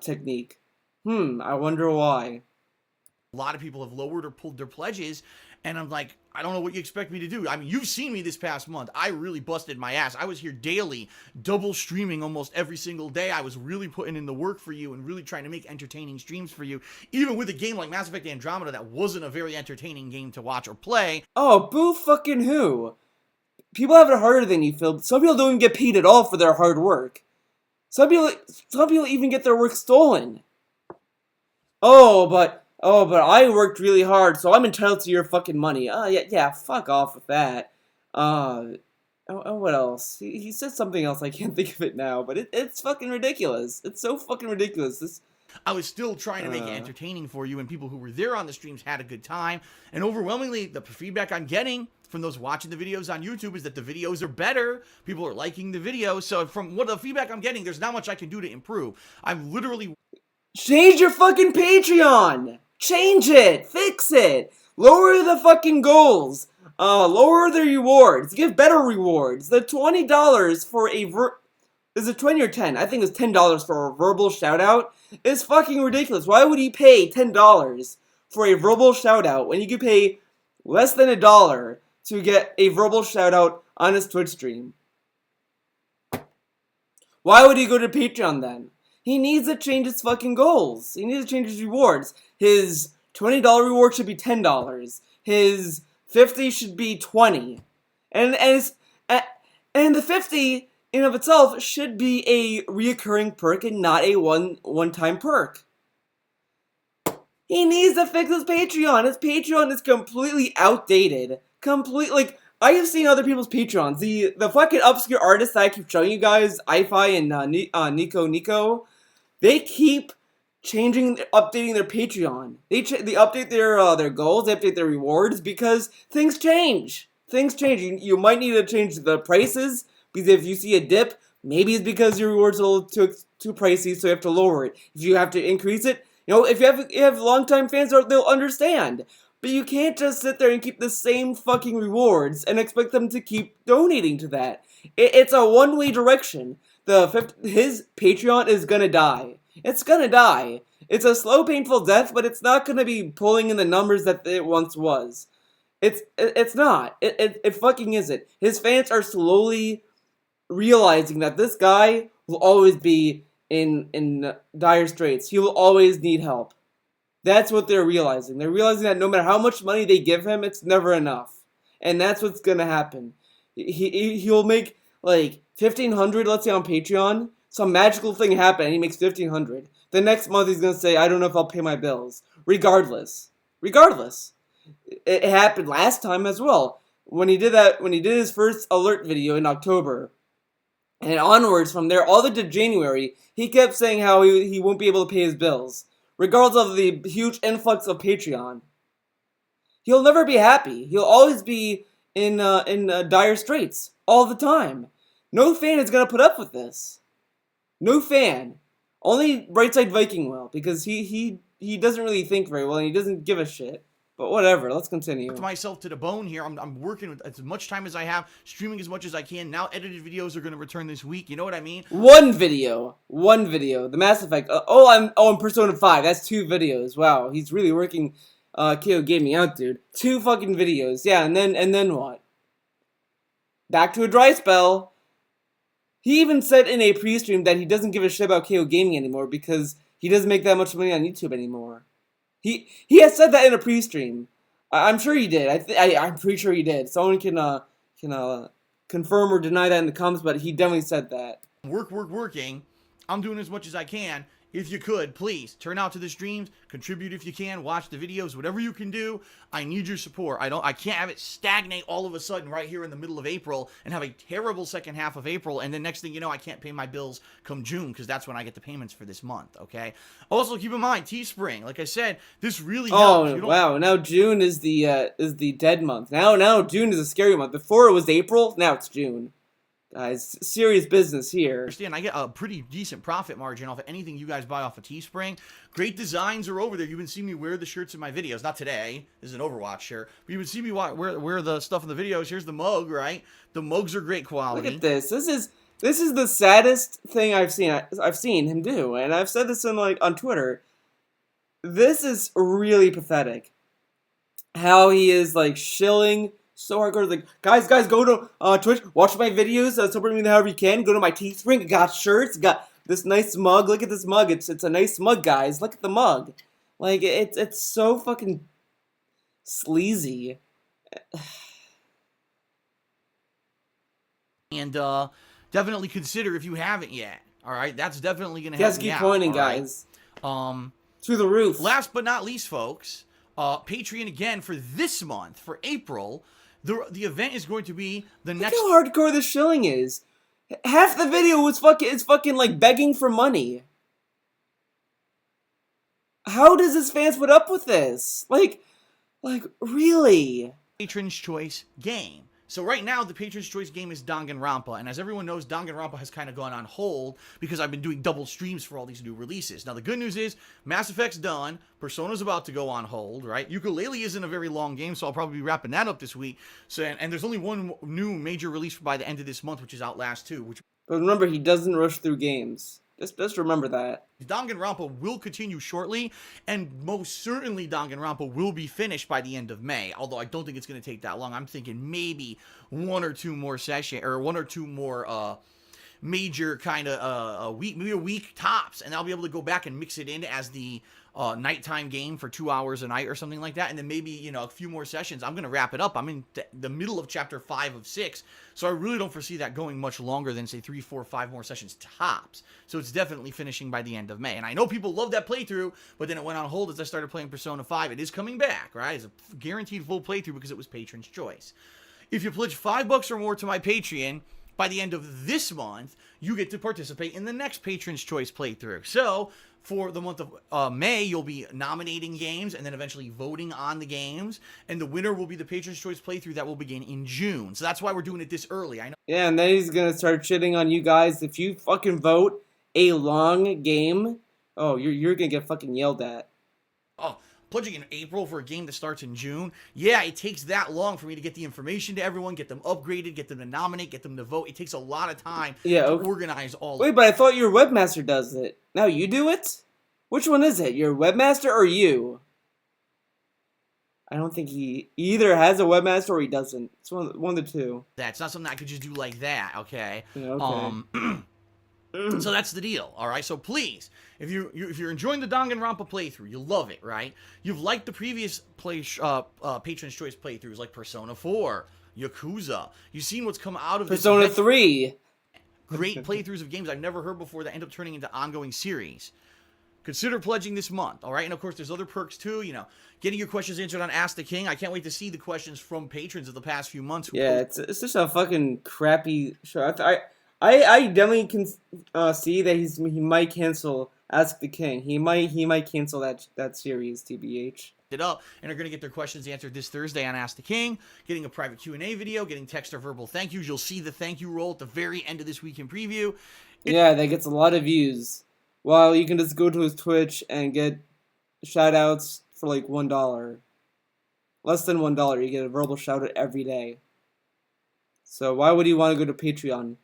technique. I wonder why. A lot of people have lowered or pulled their pledges, and I'm like, I don't know what you expect me to do. I mean, you've seen me this past month. I really busted my ass. I was here daily, double streaming almost every single day. I was really putting in the work for you and really trying to make entertaining streams for you, even with a game like Mass Effect Andromeda that wasn't a very entertaining game to watch or play. Oh, boo fucking who? People have it harder than you, Phil. Some people don't even get paid at all for their hard work. Some people even get their work stolen. Oh, but I worked really hard, so I'm entitled to your fucking money. Yeah, fuck off with that. What else? He said something else, I can't think of it now, but it's fucking ridiculous. It's so fucking ridiculous. I was still trying to make it entertaining for you, and people who were there on the streams had a good time, and overwhelmingly, the feedback I'm getting from those watching the videos on YouTube is that the videos are better. People are liking the videos, so from what the feedback I'm getting, there's not much I can do to improve. I'm literally... Change your fucking Patreon! Change it! Fix it! Lower the fucking goals! Lower the rewards! Give better rewards! The $20 for is it 20 or 10? I think it's $10 for a verbal shoutout. It's fucking ridiculous. Why would he pay $10 for a verbal shoutout when you could pay less than $1 to get a verbal shoutout on his Twitch stream? Why would he go to Patreon then? He needs to change his fucking goals. He needs to change his rewards. His $20 reward should be $10. His 50 should be 20. And the 50 in of itself should be a reoccurring perk and not a one-time perk. He needs to fix his Patreon. His Patreon is completely outdated. Like, I have seen other people's Patreons. The fucking obscure artists that I keep showing you guys, Fi and Nico, they keep updating their Patreon. They update their goals, they update their rewards because things change. Things change. You might need to change the prices because if you see a dip, maybe it's because your rewards are a little too pricey, so you have to lower it. If you have to increase it, you know, if you have longtime fans, they'll understand. But you can't just sit there and keep the same fucking rewards and expect them to keep donating to that. It's a one-way direction. His Patreon is gonna die. It's gonna die. It's a slow, painful death, but it's not gonna be pulling in the numbers that it once was. It's not. It fucking isn't. His fans are slowly realizing that this guy will always be in dire straits. He will always need help. That's what they're realizing. They're realizing that no matter how much money they give him, it's never enough. And that's what's gonna happen. He'll make like $1,500, let's say on Patreon. Some magical thing happened and he makes $1,500. The next month he's gonna say, I don't know if I'll pay my bills. Regardless. It happened last time as well. When he did his first alert video in October. And onwards from there, all the way to January, he kept saying how he won't be able to pay his bills. Regardless of the huge influx of Patreon. He'll never be happy. He'll always be in dire straits. All the time. No fan is gonna put up with this. No fan. Only Brightside Viking will, because he doesn't really think very well and he doesn't give a shit. But whatever, let's continue. Myself to the bone here. I'm working with as much time as I have, streaming as much as I can. Now edited videos are going to return this week. You know what I mean? One video. The Mass Effect. I'm Persona 5. That's 2 videos. Wow, he's really working KO Gaming out, dude. 2 fucking videos. Yeah, and then what? Back to a dry spell. He even said in a pre-stream that he doesn't give a shit about KO Gaming anymore because he doesn't make that much money on YouTube anymore. He has said that in a pre-stream. I'm sure he did. I'm pretty sure he did. Someone can confirm or deny that in the comments, but he definitely said that. Working. I'm doing as much as I can. if you could, please turn out to the streams, contribute if you can, watch the videos, whatever you can do. I need your support. I can't have it stagnate all of a sudden right here in the middle of April and have a terrible second half of April, and then next thing you know, I can't pay my bills come June, because that's when I get the payments for this month, okay? Also, keep in mind, Teespring, like I said, this really helps. Oh, wow, now June is the dead month. Now June is a scary month. Before it was April, now it's June. Guys, serious business here. Understand, I get a pretty decent profit margin off of anything you guys buy off of Teespring. Great designs are over there. You've been seeing me wear the shirts in my videos. Not today. This is an Overwatch shirt. But you've been seeing me wear the stuff in the videos. Here's the mug, right? The mugs are great quality. Look at this. This is the saddest thing I've seen him do, and I've said this on Twitter. This is really pathetic. How he is shilling so hardcore, guys, go to Twitch, watch my videos, support me however you can. Go to my Teespring, got shirts, got this nice mug. Look at this mug. It's a nice mug, guys. Look at the mug. It's so fucking sleazy. And definitely consider if you haven't yet. All right, that's definitely gonna help. Yes, keep pointing, guys. Through the roof. Last but not least, folks, Patreon again for this month, for April. The event is going to be the next. Look how hardcore the shilling is. Half the video is fucking begging for money. How does his fans put up with this? Really? Patron's Choice game. So right now, the Patron's Choice game is Danganronpa, and as everyone knows, Danganronpa has kind of gone on hold because I've been doing double streams for all these new releases. Now, the good news is, Mass Effect's done, Persona's about to go on hold, right? Yooka-Laylee isn't a very long game, so I'll probably be wrapping that up this week. So, and there's only one new major release by the end of this month, which is Outlast 2. But remember, he doesn't rush through games. Just remember that. Danganronpa will continue shortly, and most certainly Danganronpa will be finished by the end of May, although I don't think it's going to take that long. I'm thinking maybe one or two more major kind of a week, maybe a week tops, and I'll be able to go back and mix it in as the nighttime game for 2 hours a night or something like that, and then maybe, a few more sessions. I'm going to wrap it up. I'm in the middle of chapter 5 of 6, so I really don't foresee that going much longer than, say, 3, 4, 5 more sessions tops. So it's definitely finishing by the end of May. And I know people love that playthrough, but then it went on hold as I started playing Persona 5. It is coming back, right? It's a guaranteed full playthrough because it was Patron's Choice. If you pledge $5 or more to my Patreon, by the end of this month, you get to participate in the next Patron's Choice playthrough. So, for the month of May, you'll be nominating games and then eventually voting on the games. And the winner will be the Patron's Choice playthrough that will begin in June. So that's why we're doing it this early. I know. Yeah, and then he's going to start shitting on you guys. If you fucking vote a long game, oh, you're going to get fucking yelled at. Oh, pledging in April for a game that starts in June. Yeah, it takes that long for me to get the information to everyone, get them upgraded, get them to nominate, get them to vote. It takes a lot of time to organize all of it. Wait, but I thought your webmaster does it. Now you do it? Which one is it? Your webmaster or you? I don't think he either has a webmaster or he doesn't. It's one of the two. That's not something I could just do like that, okay? Yeah, okay. So that's the deal, all right? So please, if you're enjoying the Danganronpa playthrough, you love it, right? You've liked the previous Patron's Choice playthroughs like Persona 4, Yakuza. You've seen what's come out of Persona 3. Great playthroughs of games I've never heard before that end up turning into ongoing series. Consider pledging this month, all right? And, of course, there's other perks, too, getting your questions answered on Ask the King. I can't wait to see the questions from patrons of the past few months. Yeah, it's just a fucking crappy show. I definitely can see that he might cancel Ask the King. He might cancel that series, TBH. It up and are going to get their questions answered this Thursday on Ask the King, getting a private Q&A video, getting text or verbal thank yous. You'll see the thank you roll at the very end of this week in preview. Yeah, that gets a lot of views. Well, you can just go to his Twitch and get shoutouts for like $1. Less than $1, you get a verbal shoutout every day. So why would you want to go to Patreon?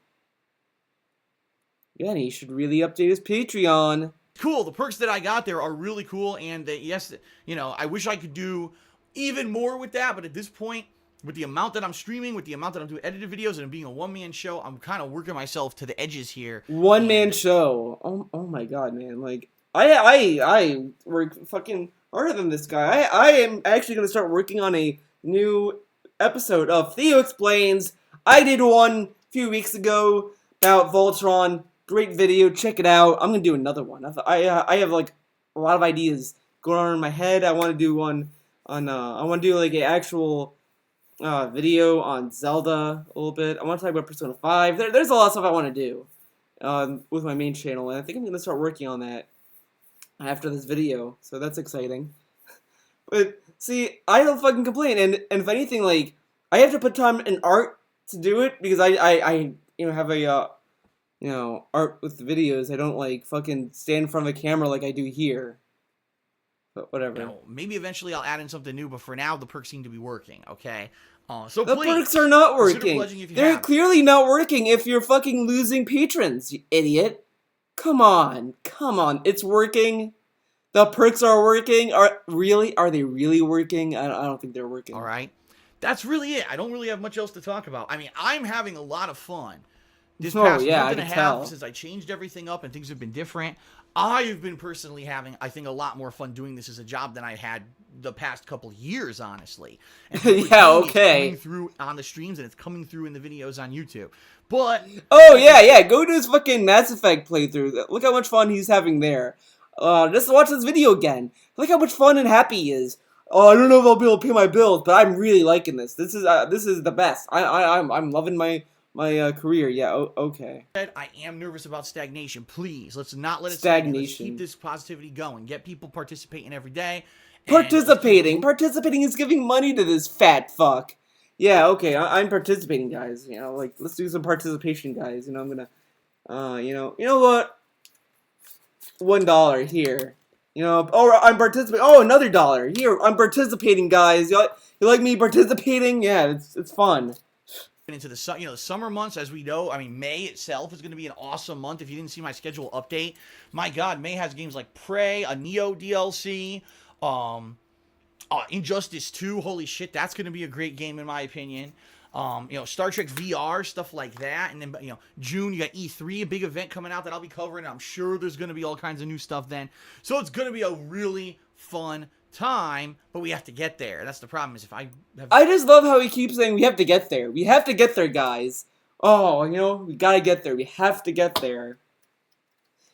Yeah, and he should really update his Patreon. Cool. The perks that I got there are really cool, and yes, I wish I could do even more with that, but at this point, with the amount that I'm streaming, with the amount that I'm doing edited videos, and being a one-man show, I'm kind of working myself to the edges here. One-man show. Oh my god, man. Like, I work fucking harder than this guy. I am actually going to start working on a new episode of Theo Explains. I did one a few weeks ago about Voltron. great video. Check it out. I'm gonna do another one. I have like a lot of ideas going on in my head. I want to do one on. I want to do like an actual video on Zelda a little bit. I want to talk about Persona 5. There's a lot of stuff I want to do with my main channel, and I think I'm gonna start working on that after this video. So that's exciting. But see, I don't fucking complain, and if anything, like I have to put time and art to do it because I have a art with the videos. I don't like fucking stand in front of a camera like I do here. But whatever. You know, maybe eventually I'll add in something new, but for now the perks seem to be working. Okay. So the please, perks are not working. They're have. clearly not working if you're fucking losing patrons, you idiot. Come on. It's working. The perks are working. Are they really working? I don't think they're working. All right. That's really it. I don't really have much else to talk about. I mean, I'm having a lot of fun. This past month and a half, since I changed everything up and things have been different, I've been personally having, I think, a lot more fun doing this as a job than I had the past couple years, honestly. And yeah, okay. It's coming through on the streams and it's coming through in the videos on YouTube. But go to his fucking Mass Effect playthrough. Look how much fun he's having there. Just watch this video again. Look how much fun and happy he is. Oh, I don't know if I'll be able to pay my bills, but I'm really liking this. This is the best. I'm loving my career. Yeah. Okay. I am nervous about stagnation. Please, let's not let it stagnation. Let's keep this positivity going. Get people participating every day. Participating is giving money to this fat fuck. Yeah. Okay. I'm participating, guys. You know, like let's do some participation, guys. You know, I'm gonna, you know what? $1 here. You know, oh, I'm participating. Oh, another $1 here. I'm participating, guys. You like me participating? Yeah, it's fun. Into the the summer months, as we know, I mean, May itself is going to be an awesome month. If you didn't see my schedule update, my God, May has games like Prey, a Neo DLC, Injustice 2. Holy shit, that's going to be a great game in my opinion. Star Trek VR, stuff like that. And then, June, you got E3, a big event coming out that I'll be covering. I'm sure there's going to be all kinds of new stuff then. So it's going to be a really fun time, but we have to get there. That's the problem, is I just love how he keeps saying we have to get there. We have to get there, guys. Oh, we gotta get there. We have to get there.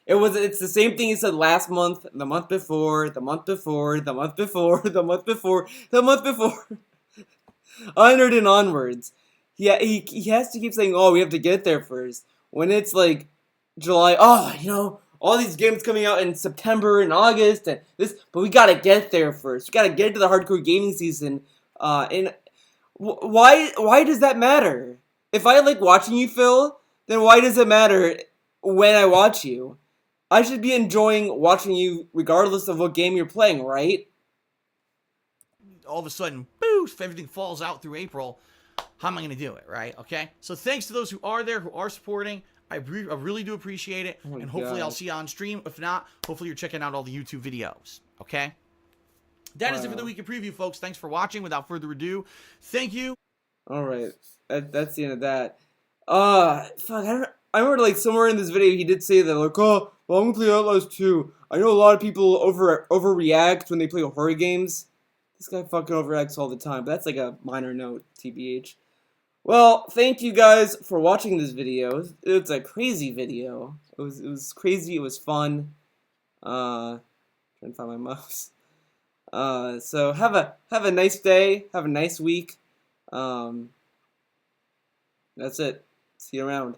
It's the same thing he said last month, the month before, the month before, the month before, the month before, the month before. Onward and onwards. Yeah, he has to keep saying, oh, we have to get there first. When it's like July, all these games coming out in September and August and this, but we gotta get there first. We gotta get into the hardcore gaming season. And why does that matter? If I like watching you, Phil, then why does it matter when I watch you? I should be enjoying watching you regardless of what game you're playing, right? All of a sudden, boost, everything falls out through April. How am I going to do it, right? Okay? So thanks to those who are there, who are supporting. I really do appreciate it. And hopefully I'll see you on stream. If not, hopefully you're checking out all the YouTube videos. Okay? That is it for the week in preview, folks. Thanks for watching. Without further ado, thank you. All right. That's the end of that. Fuck, I remember, like, somewhere in this video he did say that, like, oh, well, I'm going to play Outlaws 2. I know a lot of people overreact when they play horror games. This guy fucking overacts all the time, but that's like a minor note, TBH. Well, thank you guys for watching this video. It's a crazy video. It was crazy. It was fun. Trying to find my mouse. So have a nice day. Have a nice week. That's it. See you around.